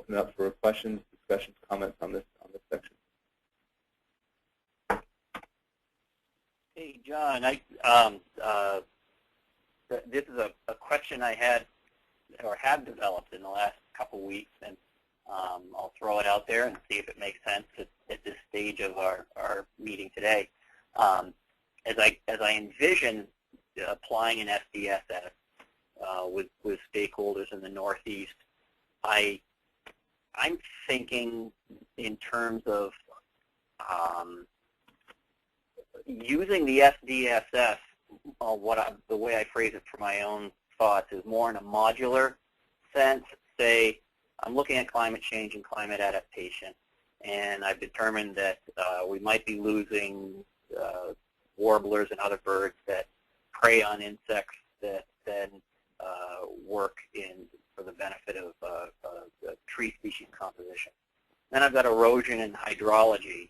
open it up for questions, discussions, comments on this section. Hey, John, this is a question I had or have developed in the last couple weeks, and I'll throw it out there and see if it makes sense at this stage of our meeting today. As I envision applying an SDSS with stakeholders in the Northeast, I'm thinking in terms of using the SDSS. The way I phrase it for my own thoughts is more in a modular sense. Say, I'm looking at climate change and climate adaptation, and I've determined that we might be losing warblers and other birds that prey on insects that then work for the benefit of tree species composition. Then I've got erosion and hydrology,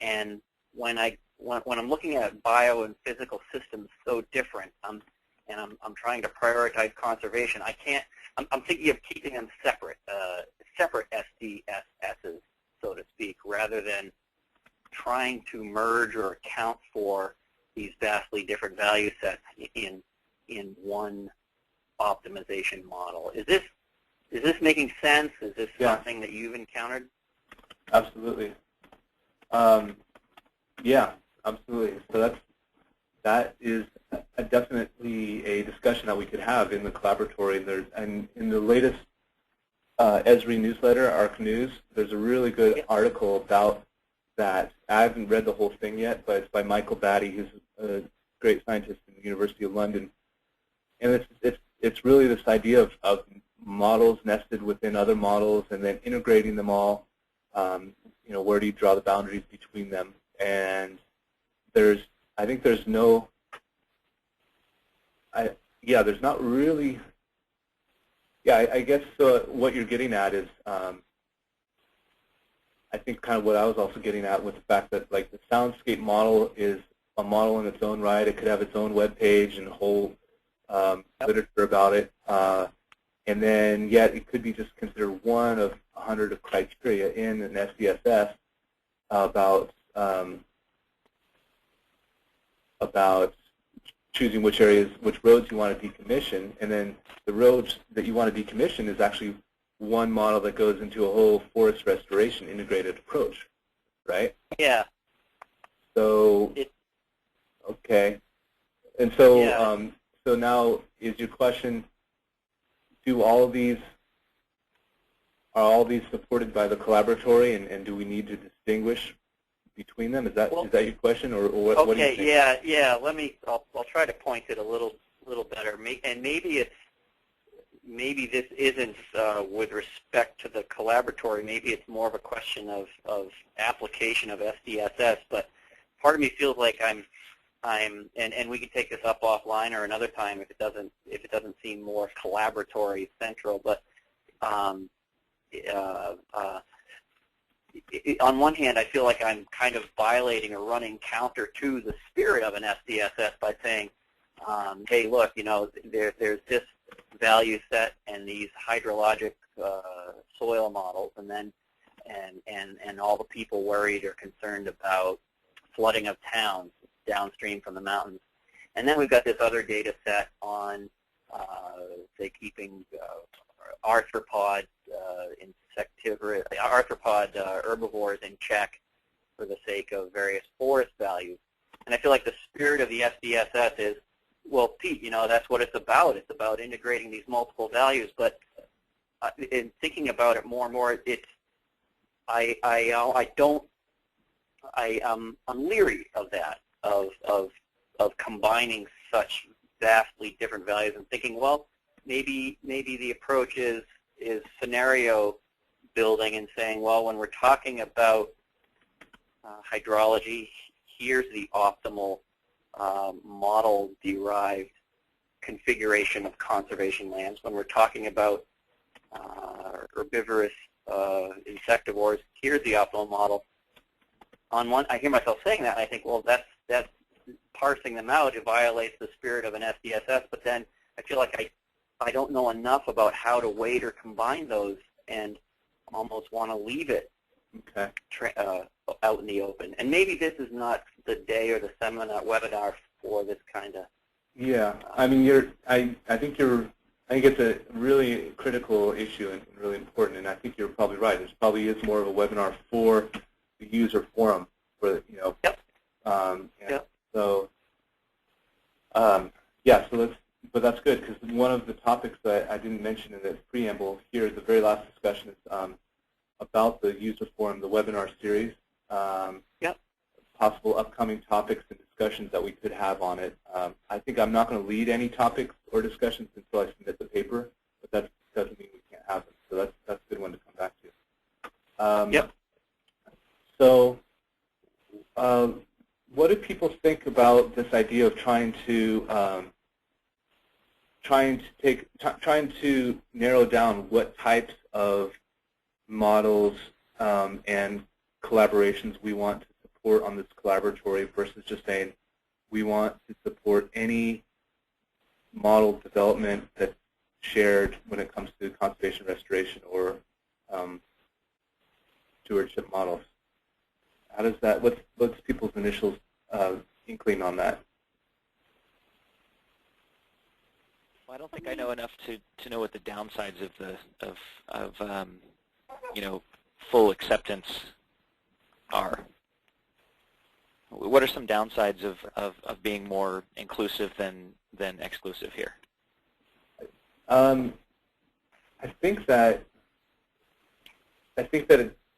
and when I'm looking at bio and physical systems so different, I'm trying to prioritize conservation. I'm thinking of keeping them separate SDSSs, so to speak, rather than trying to merge or account for these vastly different value sets in one optimization model. Is this making sense? Is this something that you've encountered? Absolutely. Yeah, absolutely. So that is definitely a discussion that we could have in the collaboratory. And in the latest ESRI newsletter, ARC News, there's a really good article about that. I haven't read the whole thing yet, but it's by Michael Batty, who's a great scientist in the University of London. And it's really this idea of models nested within other models and then integrating them all. Where do you draw the boundaries between them? And I think there's not really. Yeah, I guess what you're getting at is, I think kind of what I was also getting at with the fact that like the soundscape model is a model in its own right. It could have its own web page and whole literature about it, and then yet it could be just considered one of 100 of criteria in an SDSS about choosing which roads you want to decommission, and then the roads that you want to decommission is actually one model that goes into a whole forest restoration integrated approach, right? Yeah. So, okay. And so, so now is your question, are all these supported by the collaboratory, and do we need to distinguish between them? Is that your question, or what? Okay, what do you think? yeah. I'll try to point it a little better. And maybe this isn't with respect to the collaboratory. Maybe it's more of a question of application of SDSS. But part of me feels like I'm and we can take this up offline or another time if it doesn't seem more collaboratory central. But on one hand, I feel like I'm kind of violating or running counter to the spirit of an SDSS by saying, hey, look, there's this value set and these hydrologic soil models, and then and all the people worried or concerned about flooding of towns downstream from the mountains. And then we've got this other data set on, say, keeping arthropod herbivores in check for the sake of various forest values. And I feel like the spirit of the SDSS is, well, Pete, that's what it's about. It's about integrating these multiple values. But in thinking about it more and more, I'm leery of that, of combining such vastly different values and thinking, well, maybe the approach is scenario building and saying, well, when we're talking about hydrology, here's the optimal model-derived configuration of conservation lands. When we're talking about herbivorous insectivores, here's the optimal model. I hear myself saying that, and I think, well, that's parsing them out. It violates the spirit of an SDSS, but then I feel like I don't know enough about how to weight or combine those, and almost want to leave it Okay. out in the open. And maybe this is not the day or the seminar webinar for this kind of. Yeah, I mean, I think it's a really critical issue and really important, and I think you're probably right. This probably is more of a webinar for the user forum, for Yep. Yep. So yeah, but that's good, because one of the topics that I didn't mention in the preamble here, the very last discussion is about the user forum, the webinar series. Yep. Possible upcoming topics and discussions that we could have on it. I think I'm not going to lead any topics or discussions until I submit the paper, but that doesn't mean we can't have them. So that's a good one to come back to. Yep. So what do people think about this idea of trying to narrow down what types of models and collaborations we want to support on this collaboratory versus just saying we want to support any model development that's shared when it comes to conservation restoration or stewardship models? How does that? What's people's initial inkling on that? Well, I don't think I know enough to know what the downsides of full acceptance are. What are some downsides of being more inclusive than exclusive here? I think that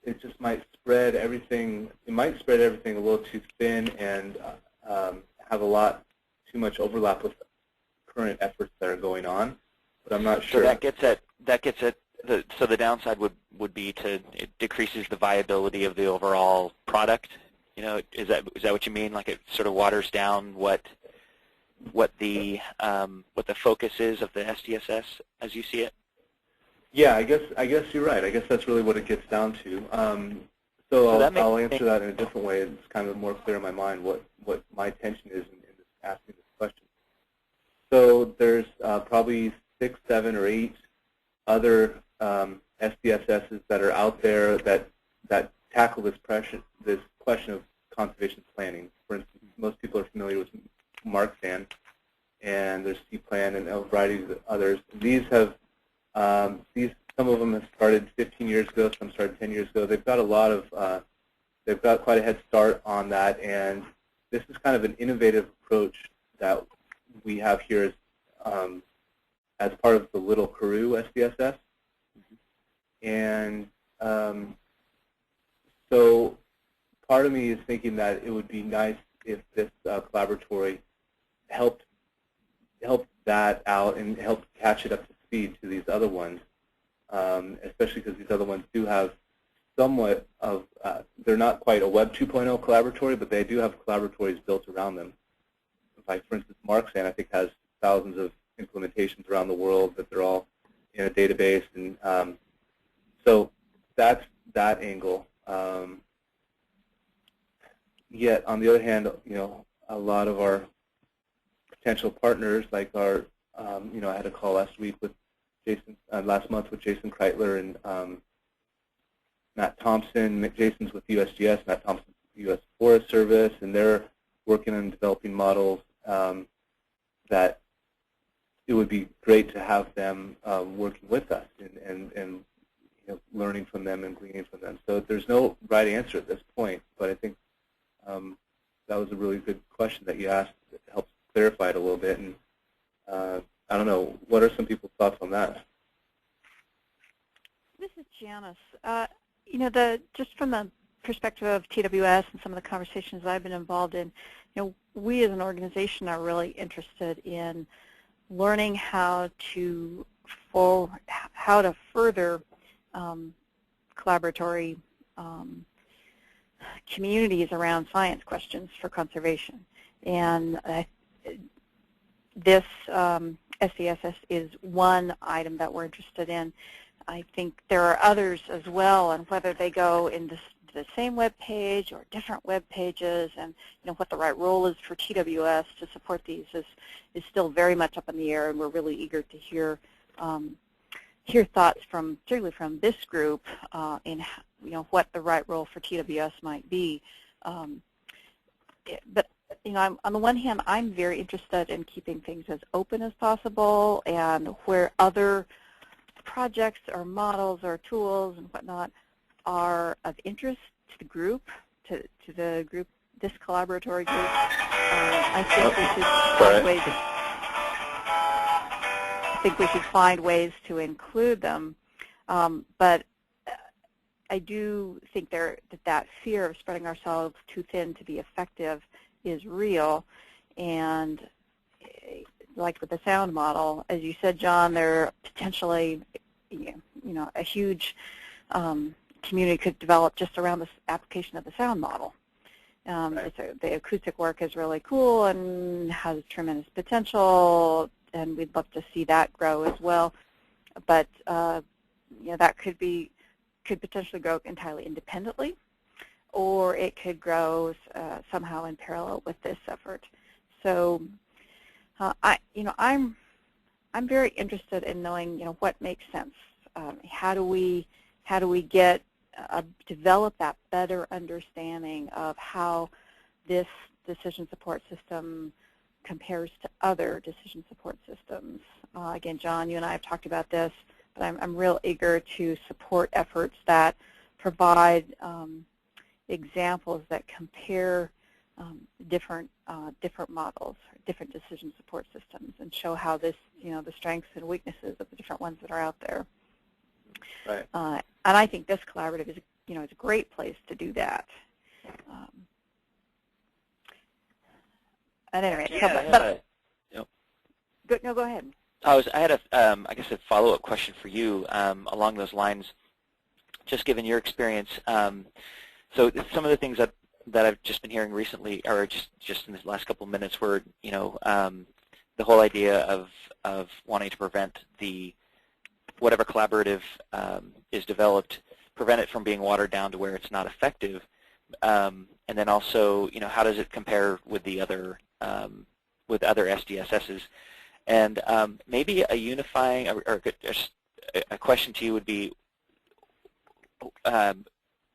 it just might spread everything. It might spread everything a little too thin and have a lot too much overlap with current efforts that are going on. But I'm not sure. So that gets at so the downside would be it decreases the viability of the overall product. Is that what you mean? Like it sort of waters down what the focus is of the SDSS as you see it? Yeah, I guess you're right. I guess that's really what it gets down to. So I'll answer that in a different way. It's kind of more clear in my mind what my intention is in asking this question. So there's probably 6, 7, or 8 other SDSSs that are out there that tackle this question of conservation planning. For instance, most people are familiar with MarkSan, and there's C-Plan and a variety of others. These have some of them have started 15 years ago, some started 10 years ago. They've got they've got quite a head start on that, and this is kind of an innovative approach that we have here as part of the Little Karoo SDSS. And so part of me is thinking that it would be nice if this collaboratory helped that out and helped catch it up to speed to these other ones, especially because these other ones do have somewhat of, they're not quite a Web 2.0 collaboratory, but they do have collaboratories built around them. Like, for instance, MarkSan, I think, has thousands of implementations around the world that they're all in a database, and so that's that angle. Yet, on the other hand, a lot of our potential partners, like I had a call last month with Jason Kreitler and Matt Thompson. Jason's with USGS, Matt Thompson's with U.S. Forest Service, and they're working on developing models that it would be great to have them working with us and learning from them and gleaning from them. So there's no right answer at this point, but I think that was a really good question that you asked. It helps clarify it a little bit. And I don't know, what are some people's thoughts on that? This is Janice. Just from the perspective of TWS and some of the conversations I've been involved in, we as an organization are really interested in learning how to further collaboratory communities around science questions for conservation. And this SDSS is one item that we're interested in. I think there are others as well, and whether they go in the same web page or different web pages, and what the right role is for TWS to support these is still very much up in the air, and we're really eager to hear hear thoughts from, particularly from this group, in what the right role for TWS might be. But on the one hand, I'm very interested in keeping things as open as possible, and where other projects or models or tools and whatnot are of interest to the group, to the group, this collaboratory group, I think we should find ways to include them. But I do think that fear of spreading ourselves too thin to be effective is real, and like with the sound model, as you said, John, there potentially, a huge community could develop just around this application of the sound model. Right. The acoustic work is really cool and has tremendous potential, and we'd love to see that grow as well. But that could potentially grow entirely independently, or it could grow somehow in parallel with this effort. So, I'm very interested in knowing, what makes sense. How do we develop that better understanding of how this decision support system compares to other decision support systems? Again, John, you and I have talked about this, but I'm real eager to support efforts that provide examples that compare different models, different decision support systems, and show how this, the strengths and weaknesses of the different ones that are out there. Right. And I think this collaborative is, is a great place to do that. At any rate, go ahead. I had I guess a follow-up question for you along those lines. Just given your experience, so some of the things that I've just been hearing recently, or just in the last couple of minutes, were the whole idea of wanting to prevent whatever collaborative is developed, prevent it from being watered down to where it's not effective, and then also, how does it compare with the other SDSSs? And maybe a unifying or a question to you would be,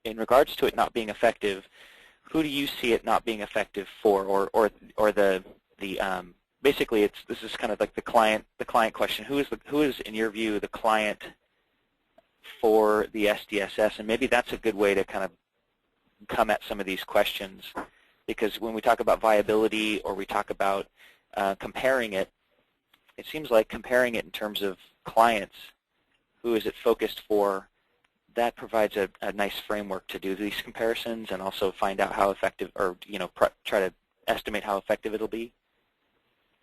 in regards to it not being effective, who do you see it not being effective for, or the basically this is kind of like the client question. Who is in your view the client for the SDSS? And maybe that's a good way to kind of come at some of these questions, because when we talk about viability or we talk about comparing it, it seems like comparing it in terms of clients, who is it focused for, that provides a nice framework to do these comparisons and also find out how effective, or try to estimate how effective it'll be.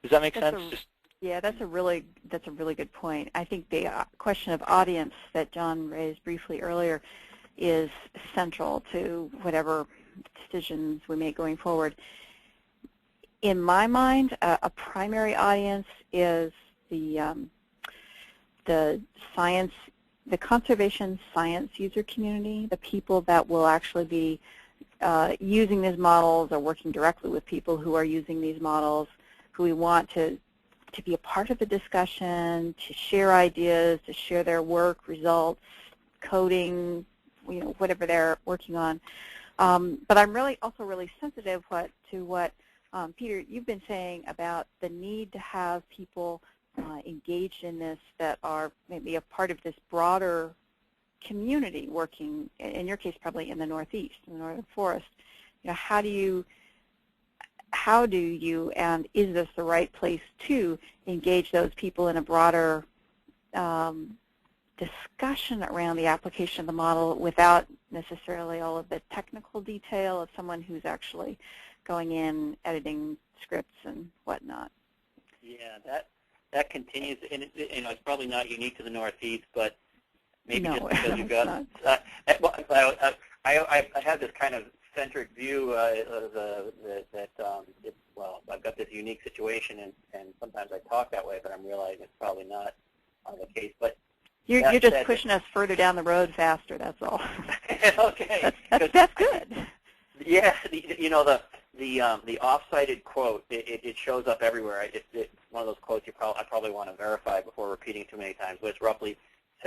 Does that make sense? Yeah, that's a really good point. I think the question of audience that John raised briefly earlier is central to whatever decisions we make going forward. In my mind, a primary audience is the science, the conservation science user community, the people that will actually be using these models or working directly with people who are using these models, who we want to be a part of the discussion, to share ideas, to share their work, results, coding, whatever they're working on. But I'm also really sensitive to what Peter, you've been saying about the need to have people engaged in this that are maybe a part of this broader community working, in your case probably in the Northeast, in the Northern Forest. How do you, and is this the right place to engage those people in a broader discussion around the application of the model without necessarily all of the technical detail of someone who's actually going in, editing scripts and whatnot? Yeah, that continues, and it's probably not unique to the Northeast, but maybe just because you've got. I have this kind of centric view that I've got this unique situation, and sometimes I talk that way, but I'm realizing it's probably not the case. But you're just pushing us further down the road faster. That's all. Okay, that's good. Yeah, the off-cited quote, it shows up everywhere. It's one of those quotes I probably want to verify before repeating too many times, but it's roughly,